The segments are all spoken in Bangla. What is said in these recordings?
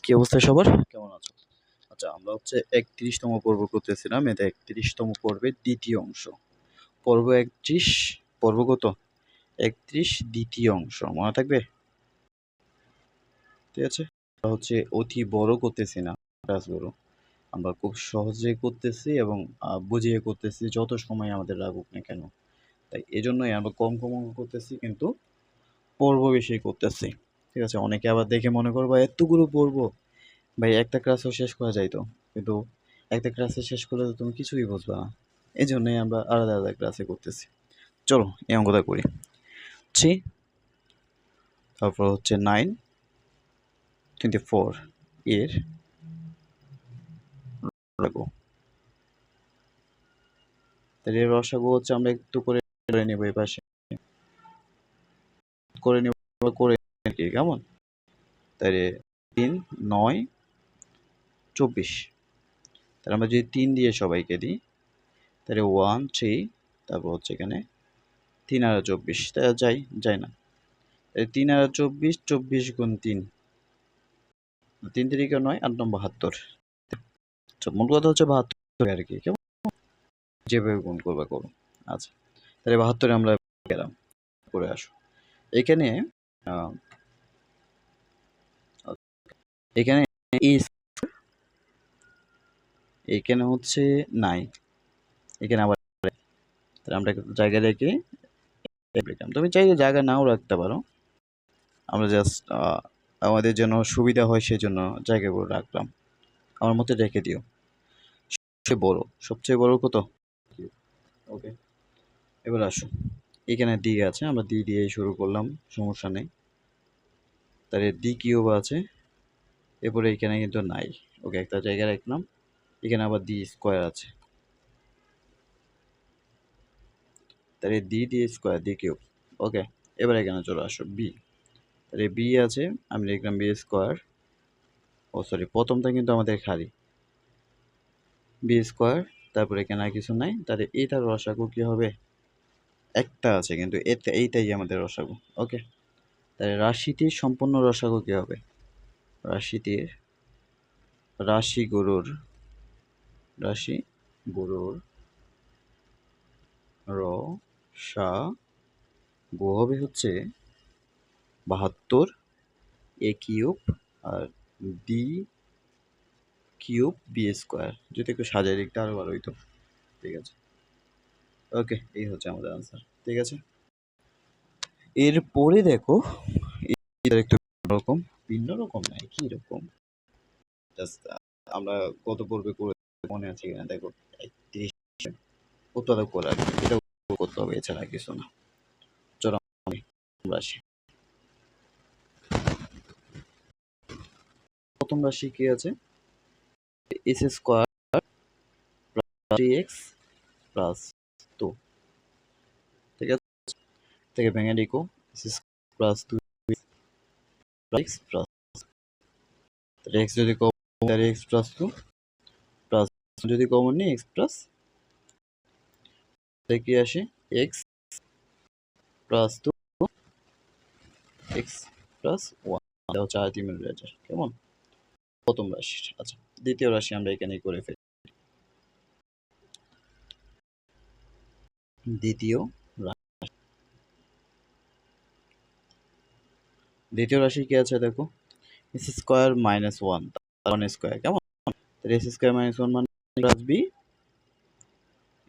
কি অবস্থা সবার? কেমন আছো? আচ্ছা, আমরা হচ্ছে ৩১তম পর্ব করতেছিলাম। এটা ৩১তম পর্বের দ্বিতীয় অংশ। পর্ব ৩১, পর্ব কত? ৩১ দ্বিতীয় অংশ। মনে থাকবে? ঠিক আছে? আমরা হচ্ছে অতি বড় করতেছি না ক্লাসগুলো। আমরা খুব সহজে করতেছি এবং বুঝিয়ে করতেছি যত সময় আমাদের লাগুক না কেন। তাই এজন্যই আমরা কম অঙ্ক করতেছি, কিন্তু পর্ব বেশি করতেছি। ঠিক আছে? অনেকে আবার দেখে মনে করবা এতগুলো পর্ব ভাই, একটা ক্লাসও শেষ করা যাইতো, কিন্তু একটা ক্লাসে শেষ করলে তো তুমি কিছুই বুঝবে না। এই জন্যই আমরা আলাদা আলাদা ক্লাসে করতেছি। চলো এই অঙ্কটা করি। 3, তারপর হচ্ছে 9, 24 এর রসাগু। তাহলে এর রসাগু হচ্ছে আমরা একটু করে নেবো, এই পাশে করে নেব, করে কি কেমন? তাহলে 3, 9, 24। তাহলে আমরা যদি 3 দিয়ে সবাইকে দিই, তাহলে 1, 3, তারপর হচ্ছে এখানে 3 আর 24, তাই যায় না। 3 আর 24, 24 গুণ 3, 3 তিরিকে 9, 8 9 72। মূল কথা হচ্ছে 72 আর কি, কেমন? যেভাবে গুণ করবা করো। আচ্ছা, তাহলে 72 আমরা গেলাম, করে আসো। এখানে এখানে এখানে হচ্ছে নাই, এখানে আবার তাহলে আমরা জায়গা রেখে তুমি চাইলে জায়গা নাও রাখতে পারো। আমরা জাস্ট আমাদের জন্য সুবিধা হয় সেজন্য জায়গা করে রাখলাম। আমার মতে রেখে দিও। সবচেয়ে বড় কত? ওকে, এবার আসো। এখানে ডি আছে, আমরা ডি দিয়ে শুরু করলাম, সমস্যা নেই। তাহলে ডি কিউব আছে, এরপরে এখানে কিন্তু নাই। ওকে, একটা জায়গায় রাখলাম। এখানে আবার ডি স্কোয়ার আছে, তাহলে ডি স্কোয়ার ডি কিউব। ওকে, এবার এখানে চলে আসো বি। তাহলে বি আছে, আমি লিখলাম বি স্কোয়ার। ও সরি, প্রথমটা কিন্তু আমাদের খালি বি স্কোয়ার, তারপরে এখানে আর কিছু নাই। তাহলে এইটার রসাগু কি হবে? একটা আছে, কিন্তু এইটাই আমাদের রসাগু। ওকে, তাহলে রাশিটির সম্পূর্ণ রসাগু কি হবে? রাশিটির রাশি গরুর গু হবে হচ্ছে 72 এ কিউব আর ডি কিউব বি স্কোয়ার। যদি একটু সাজাই লিখতে আরো ভালো হইতো। ঠিক আছে, ওকে, এই হচ্ছে আমাদের আনসার। ঠিক আছে, এরপরে দেখো একটু ভিন্ন রকম নাই কি রকম, আমরা কত পর্বে করে মনে আছে কিনা দেখো। 31 উত্তর করার এটা করতে হবে, এছাড়া কিছু না। চলো আমরা আসি। প্রথম রাশি কি আছে? S square plus 3x plus 2। ঠিক আছে, থেকে ভেঙে লিখো S plus 2 x plus, x যদি কমন তাহলে এক্স প্লাস 2 প্লাস, যদি কমন নেই এক্স প্লাস, কি আসে? এক্স প্লাস 2 এক্স প্লাস 1, এটা হচ্ছে আলটিমেট রেজাল্ট। কেমন? প্রথম রাশি। আচ্ছা, দ্বিতীয় রাশি আমরা এখানেই করে ফেলি। দ্বিতীয় রাশি কি আছে দেখো, এস স্কোয়ার মাইনাস 1 স্কোয়ার। কেমন? তাহলে এস স্কোয়ার মাইনাস 1 মানে plus B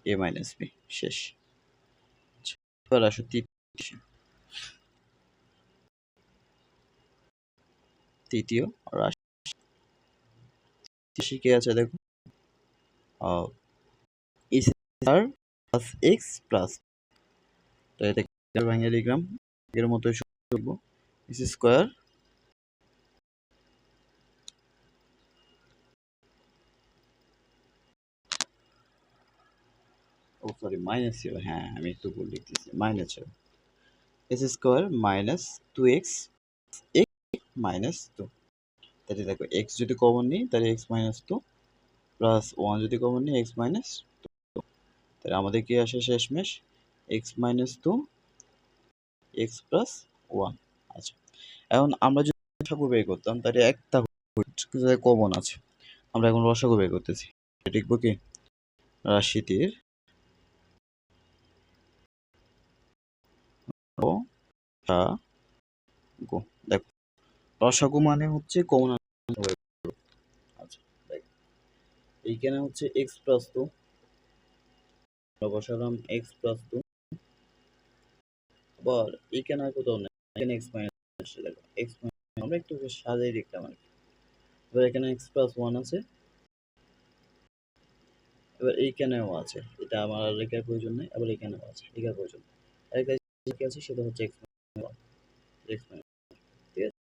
A minus B, শেষ। এবার আসো তৃতীয় রাশি কি আছে দেখো, S square plus x plus, তো এটা ভাঙিয়ে লিখলাম এর মতোই করবো। এস স্কোয়ার ও সরি মাইনাস ছিল, হ্যাঁ আমি একটু ভুল লিখতেছি, মাইনাস ছিল। S square minus 2x minus 2। তাহলে দেখো এক্স যদি কমন নিই তাহলে এক্স মাইনাস 2 প্লাস 1 যদি কমন নিই এক্স মাইনাস 2। তাহলে আমাদের কি আসে শেষমেশ? X minus 2 x plus 1। আচ্ছা, এখন আমরা যদি বের করতাম তাহলে একটা কমন আছে। আমরা এখন রসাগু বের করতেছি। লিখবো কি রাশিটির রসাগু। দেখো রসাগু মানে হচ্ছে কমন। আচ্ছা দেখ এইখানে হচ্ছে এক্স প্লাস টু, বসালাম এক্স প্লাস টু, আবার এইখানে আর কোথাও নেই, এখানে এক্স মাইনাস, দেখো এক্স মাইনাস আমরা একটু সাজিয়ে লিখলাম আর কি। এবার এখানে এক্স প্লাস ওয়ান আছে, এবার এইখানেও আছে, এটা আমার আর লেখার প্রয়োজন নেই, আবার এখানেও আছে, লেখার প্রয়োজন নেই। আরেকটা কি আছে সেটা হচ্ছে এক্স মাইনাস, এক্স মাইনাস, ঠিক আছে।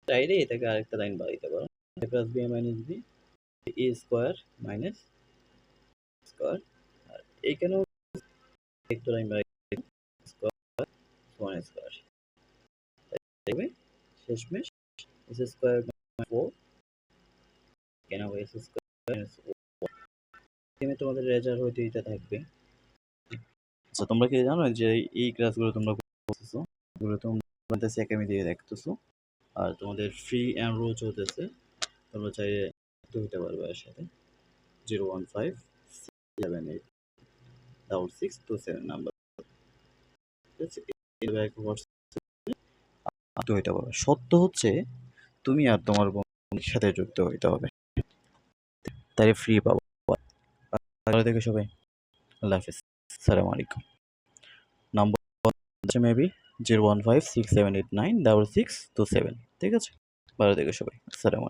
চাইলে এটাকে আরেকটা লাইন বাড়াইতে পারো, a plus B minus B A square minus square, আর এইখানেও একটা লাইন বাড়াই স্কোয়ার ওয়ান স্কোয়ার, দেখবে শেষমেশ এস স্কোয়ার ফোর কেন এস স্কোয়ার মাইনাস তোমাদের রেজাল্ট হয়তো এটা থাকবে। আচ্ছা তোমরা কি জানো যে এই ক্লাসগুলো তোমরা করতেছো, এগুলো তোমরা একাডেমি দিয়ে দেখতেছো, আর তোমাদের ফ্রি এনরোল চলতেছে, তোমরা চাইলে যুক্ত হতে পারবে এর সাথে 015786627 নাম্বার, ঠিক আছে। যুক্ত হইতে পারবে। সত্য হচ্ছে তুমি আর তোমার বন্ধুর সাথে যুক্ত হইতে হবে, তাই ফ্রি পাবো। ভালো থেকো সবাই, আল্লাহ হাফিজ, আসসালামু আলাইকুম। নাম্বার হচ্ছে মেবি 01567896627, ঠিক আছে। ভালো থেকো সবাই, আসসালামু আলাইকুম।